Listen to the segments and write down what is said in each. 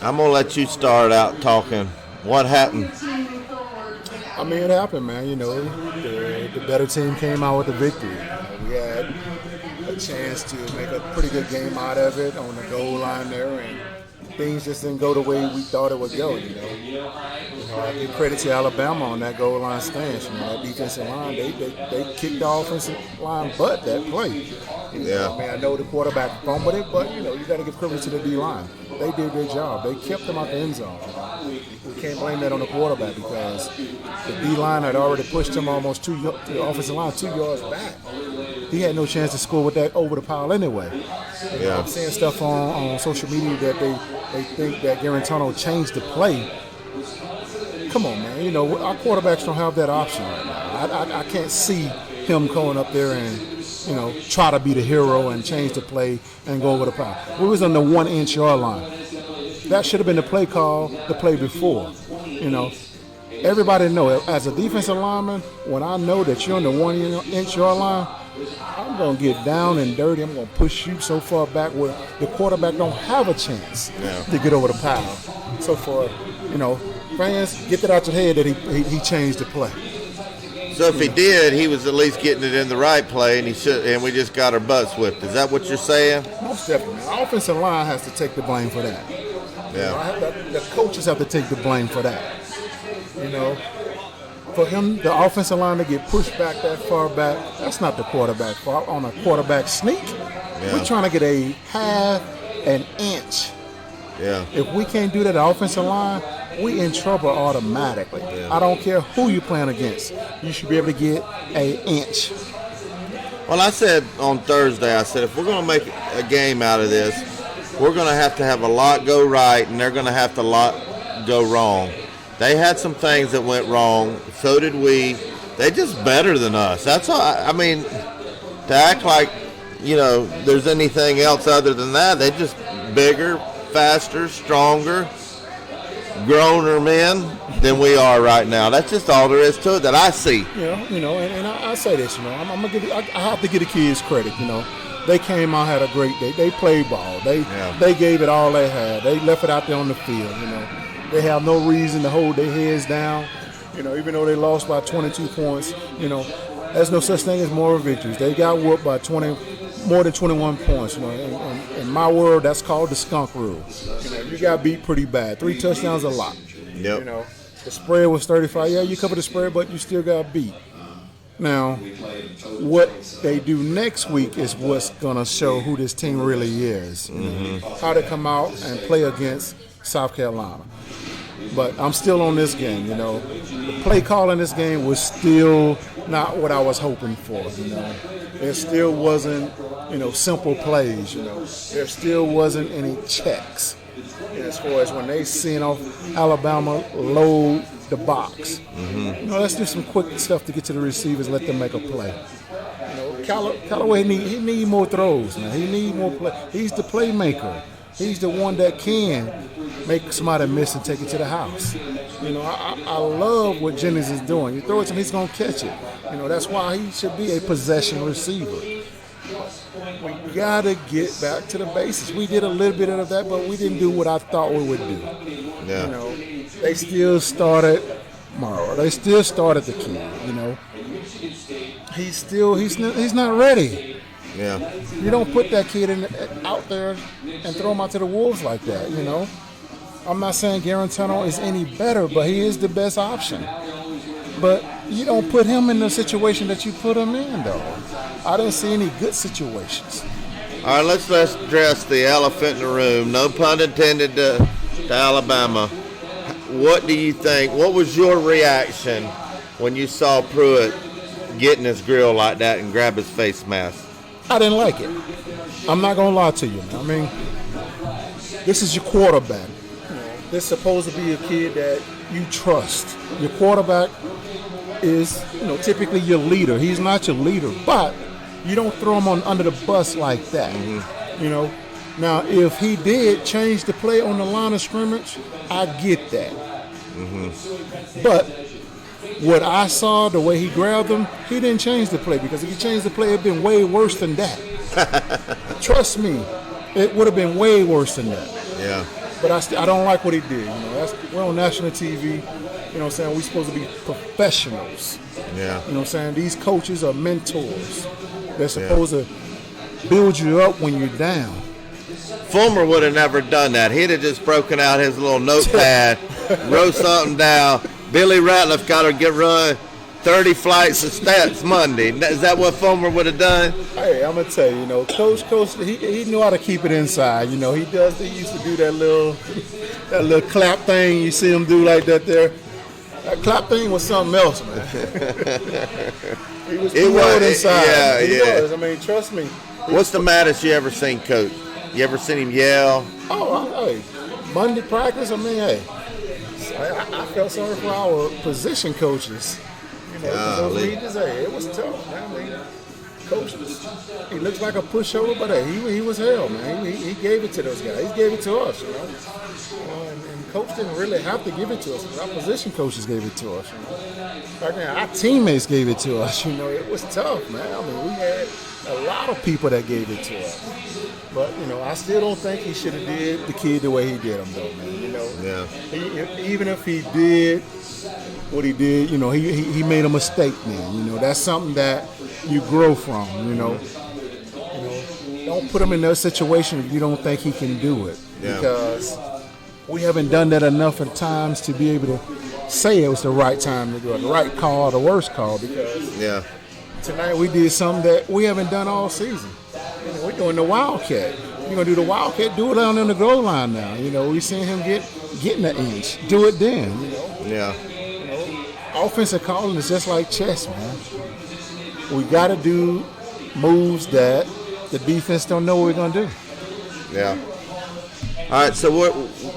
I'm going to let you start out talking. What happened? I mean, it happened, man. You know, the better team came out with the victory. We had a chance to make a pretty good game out of it on the goal line there, and things just didn't go the way we thought it would go, you know. I give credit to Alabama on that goal line stance. You know, that defensive line, they kicked the offensive line butt that play. You know, I mean, I know the quarterback fumbled it, but, you know, you got to give credit to the D-line. They did their job. They kept them out the end zone. We can't blame that on the quarterback because the D-line had already pushed him almost the offensive line 2 yards back. He had no chance to score with that over the pile anyway. Yeah. I'm seeing stuff on social media that they think that Guarantano changed the play. Come on, man. You know, our quarterbacks don't have that option right now. I can't see him going up there and, you know, try to be the hero and change the play and go over the pile. We was on the 1 inch yard line. That should have been the play call the play before. You know, everybody know as a defensive lineman, when I know that you're on the 1 inch yard line, I'm going to get down and dirty. I'm going to push you so far back where the quarterback don't have a chance to get over the pile. So for, you know, fans, get that out your head that he changed the play. So if he did, he was at least getting it in the right play, and we just got our butts whipped. Is that what you're saying? Most definitely. The offensive line has to take the blame for that. Yeah. You know, the coaches have to take the blame for that. You know, for him, the offensive line to get pushed back that far back, that's not the quarterback fault on a quarterback sneak. Yeah. We're trying to get a half an inch. Yeah. If we can't do that, the offensive line, we in trouble automatically. Yeah. I don't care who you're playing against. You should be able to get an inch. Well, I said on Thursday, I said if we're going to make a game out of this, we're going to have a lot go right, and they're going to have to lot go wrong. They had some things that went wrong. So did we. They just better than us. That's all. I mean, to act like, you know, there's anything else other than that, they just bigger, faster, stronger, growner men than we are right now. That's just all there is to it that I see. Yeah, you know, and I say this, you know, I'm gonna give. I have to give the kids credit. You know, they came out, had a great day. They played ball. They gave it all they had. They left it out there on the field. You know, they have no reason to hold their heads down. You know, even though they lost by 22 points, you know, there's no such thing as moral victories. They got whooped by more than 21 points. You know, in my world, that's called the skunk rule. You know, you got beat pretty bad. 3 touchdowns a lot. Yep. You know, the spread was 35. Yeah, you covered the spread, but you still got beat. Now, what they do next week is what's going to show who this team really is. How they come out and play against South Carolina. But I'm still on this game, you know. The play call in this game was still not what I was hoping for, you know. There still wasn't, you know, simple plays, you know. There still wasn't any checks as far as when they seen off Alabama load the box. You know, let's do some quick stuff to get to the receivers, let them make a play. You know, Callaway, he need more throws, man. He need more play. He's the playmaker. He's the one that can make somebody miss and take it to the house. You know, I love what Jennings is doing. You throw it to him, he's going to catch it. You know, that's why he should be a possession receiver. We got to get back to the basics. We did a little bit of that, but we didn't do what I thought we would do. Yeah. You know, they still started Maurer. They still started the kid, you know. He's not ready. Yeah. You don't put that kid out there and throw him out to the wolves like that, you know. I'm not saying Guarantano is any better, but he is the best option. But you don't put him in the situation that you put him in, though. I didn't see any good situations. All right, let's address the elephant in the room. No pun intended to Alabama. What do you think? What was your reaction when you saw Pruitt getting his grill like that and grab his face mask? I didn't like it. I'm not going to lie to you, man. I mean, this is your quarterback. This is supposed to be a kid that you trust. Your quarterback is, you know, typically your leader. He's not your leader, but you don't throw him under the bus like that. You know. Now, if he did change the play on the line of scrimmage, I get that. But what I saw, the way he grabbed him, he didn't change the play, because if he changed the play, it'd been way worse than that. Trust me, it would have been way worse than that. Yeah. But I don't like what he did. We're on national TV. You know what I'm saying? We're supposed to be professionals. Yeah. You know what I'm saying? These coaches are mentors. They're supposed to build you up when you're down. Fulmer would have never done that. He'd have just broken out his little notepad, wrote something down. Billy Ratliff got to run 30 flights of steps Monday. Is that what Fulmer would have done? Hey, I'm gonna tell you, Coach, he knew how to keep it inside. He used to do that little clap thing. You see him do like that there. That clap thing was something else, man. He was inside. Yeah, he was. I mean, trust me. What's the maddest you ever seen, Coach? You ever seen him yell? Hey, Monday practice. I mean, hey, I felt sorry for our position coaches. It was tough, man. I mean, Coach, he looks like a pushover, but hey, he was hell, man. He gave it to those guys. He gave it to us, and Coach didn't really have to give it to us. Our position coaches gave it to us. Our teammates gave it to us. It was tough, man. I mean, we had a lot of people that gave it to us. But, I still don't think he should have did the kid the way he did him, though, man. Yeah. Even if he did what he did, he made a mistake then. That's something that you grow from, Don't put him in that situation if you don't think he can do it. Yeah. Because we haven't done that enough at times to be able to say it was the right time to do it, the right call, the worst call. Because tonight we did something that we haven't done all season. We're doing the Wildcat. You're going to do the Wildcat, do it down on the goal line now. We're seeing him getting an inch. Do it then, Yeah. Offensive calling is just like chess, man. We got to do moves that the defense don't know what we're going to do. Yeah. All right, so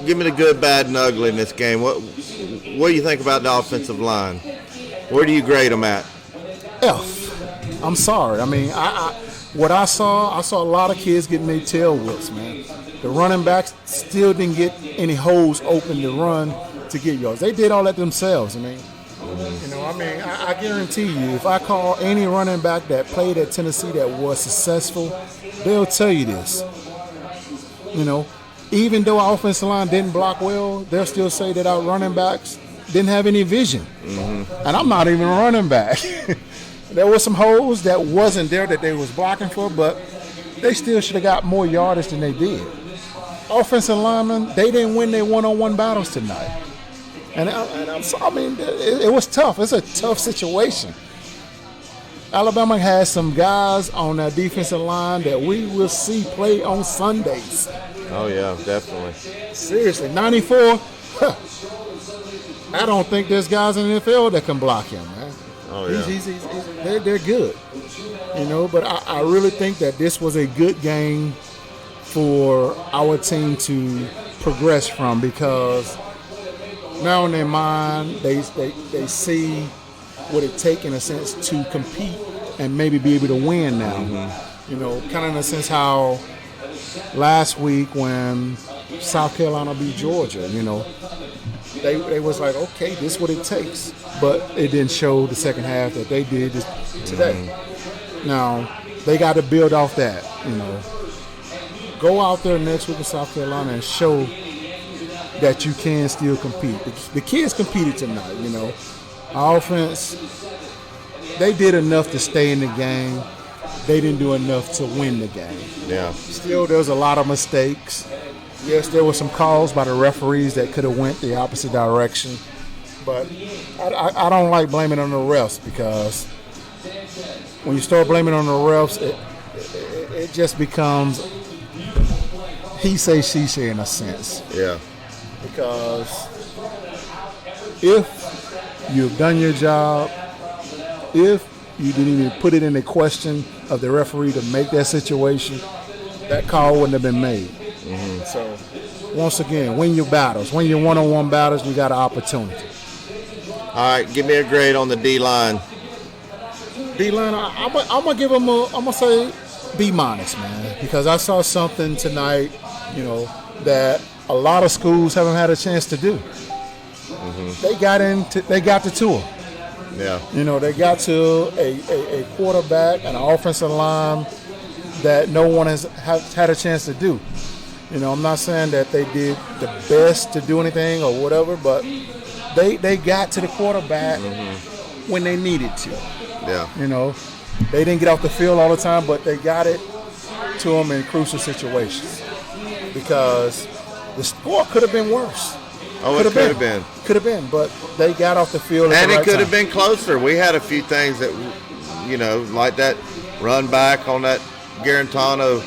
give me the good, bad, and ugly in this game. What do you think about the offensive line? Where do you grade them at? F. I'm sorry. I mean, what I saw a lot of kids getting their tail whips, man. The running backs still didn't get any holes open to run to get yards. They did all that themselves. I mean, I guarantee you, if I call any running back that played at Tennessee that was successful, they'll tell you this. Even though our offensive line didn't block well, they'll still say that our running backs didn't have any vision. Mm-hmm. And I'm not even a running back. There were some holes that wasn't there that they was blocking for, but they still should have got more yardage than they did. Offensive linemen, they didn't win their one-on-one battles tonight. And it was tough. It's a tough situation. Alabama has some guys on that defensive line that we will see play on Sundays. Oh, yeah, definitely. Seriously, 94, I don't think there's guys in the NFL that can block him, man. Oh, yeah. They're good. But I really think that this was a good game for our team to progress from, because now in their mind they see what it takes in a sense to compete and maybe be able to win now. Mm-hmm. Kind of in a sense how last week when South Carolina beat Georgia, they was like, okay, this is what it takes. But it didn't show the second half that they did today. Mm-hmm. Now, they got to build off that, Go out there next week in South Carolina and show that you can still compete. The kids competed tonight, Our offense, they did enough to stay in the game. They didn't do enough to win the game. Yeah. Still, there's a lot of mistakes. Yes, there were some calls by the referees that could have went the opposite direction. But I don't like blaming on the refs, because when you start blaming on the refs, it just becomes he say, she say in a sense. Yeah. Because if you've done your job, if you didn't even put it in the question of the referee to make that situation, that call wouldn't have been made. Mm-hmm. So, once again, win your battles. Win your one-on-one battles, you got an opportunity. All right, give me a grade on the D-line. D-line, I'm going to give them I'm going to say B-, man, because I saw something tonight, that a lot of schools haven't had a chance to do. Mm-hmm. They got the tour. Yeah. They got to a quarterback and an offensive line that no one has had a chance to do. I'm not saying that they did the best to do anything or whatever, but they got to the quarterback when they needed to. Yeah. They didn't get off the field all the time, but they got it to them in crucial situations because the score could have been worse. Oh, it could have been. Could have been, but they got off the field at and the right it could time. have been closer. We had a few things that, like that run back on that Guarantano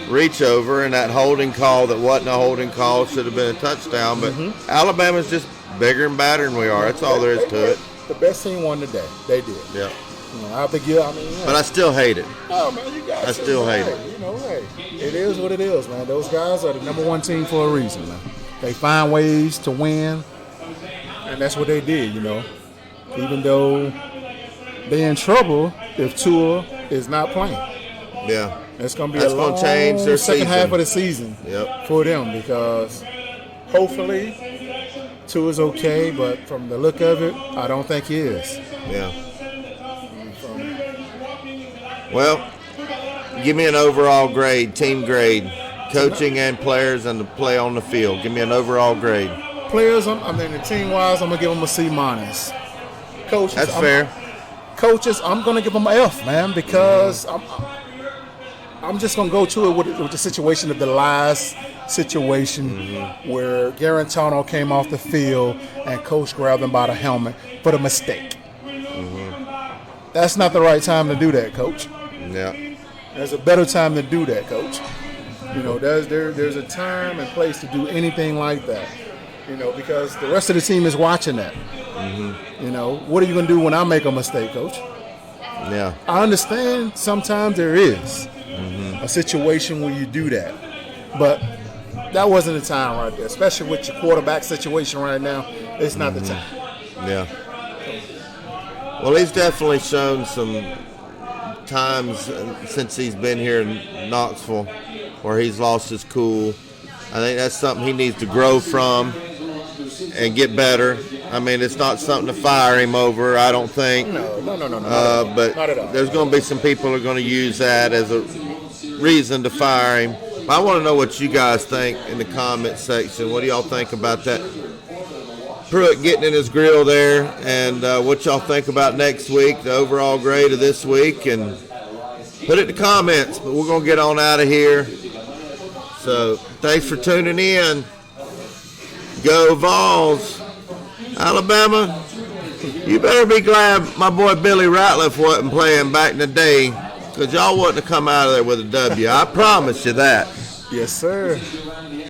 reach over and that holding call that wasn't a holding call, should have been a touchdown. But Alabama's just bigger and badder than we are. That's all there is to it. The best team won today. They did. Yeah. But I still hate it. Oh, man, you guys. I still hate it. Hey, it is what it is, man. Those guys are the number one team for a reason, man. They find ways to win, and that's what they did, Even though they're in trouble if Tua is not playing. Yeah. It's going to be That's a long change their second season. half of the season for them because hopefully Tua's okay, but from the look of it, I don't think he is. Yeah. Well, give me an overall grade, team grade, coaching and players and the play on the field. Give me an overall grade. Players, the team-wise, I'm going to give them a C-. Coaches, that's fair. Coaches, I'm going to give them an F, man, because I'm just going to go to it with the situation of the last situation where Guarantano came off the field and Coach grabbed him by the helmet for the mistake. That's not the right time to do that, Coach. Yeah. There's a better time to do that, Coach. There's a time and place to do anything like that. Because the rest of the team is watching that. What are you going to do when I make a mistake, Coach? Yeah. I understand sometimes there is a situation where you do that. But that wasn't the time right there, especially with your quarterback situation right now. It's not the time. Yeah. Well, he's definitely shown some times since he's been here in Knoxville where he's lost his cool. I think that's something he needs to grow from and get better. It's not something to fire him over, I don't think. No. But not at all. There's going to be some people who are going to use that as a reason to fire him. I want to know what you guys think in the comment section. What do y'all think about that? Pruitt getting in his grill there, and what y'all think about next week, the overall grade of this week, and put it in the comments. But we're going to get on out of here. So thanks for tuning in. Go Vols. Alabama, you better be glad my boy Billy Ratliff wasn't playing back in the day, because y'all wouldn't have come out of there with a W. I promise you that. Yes, sir.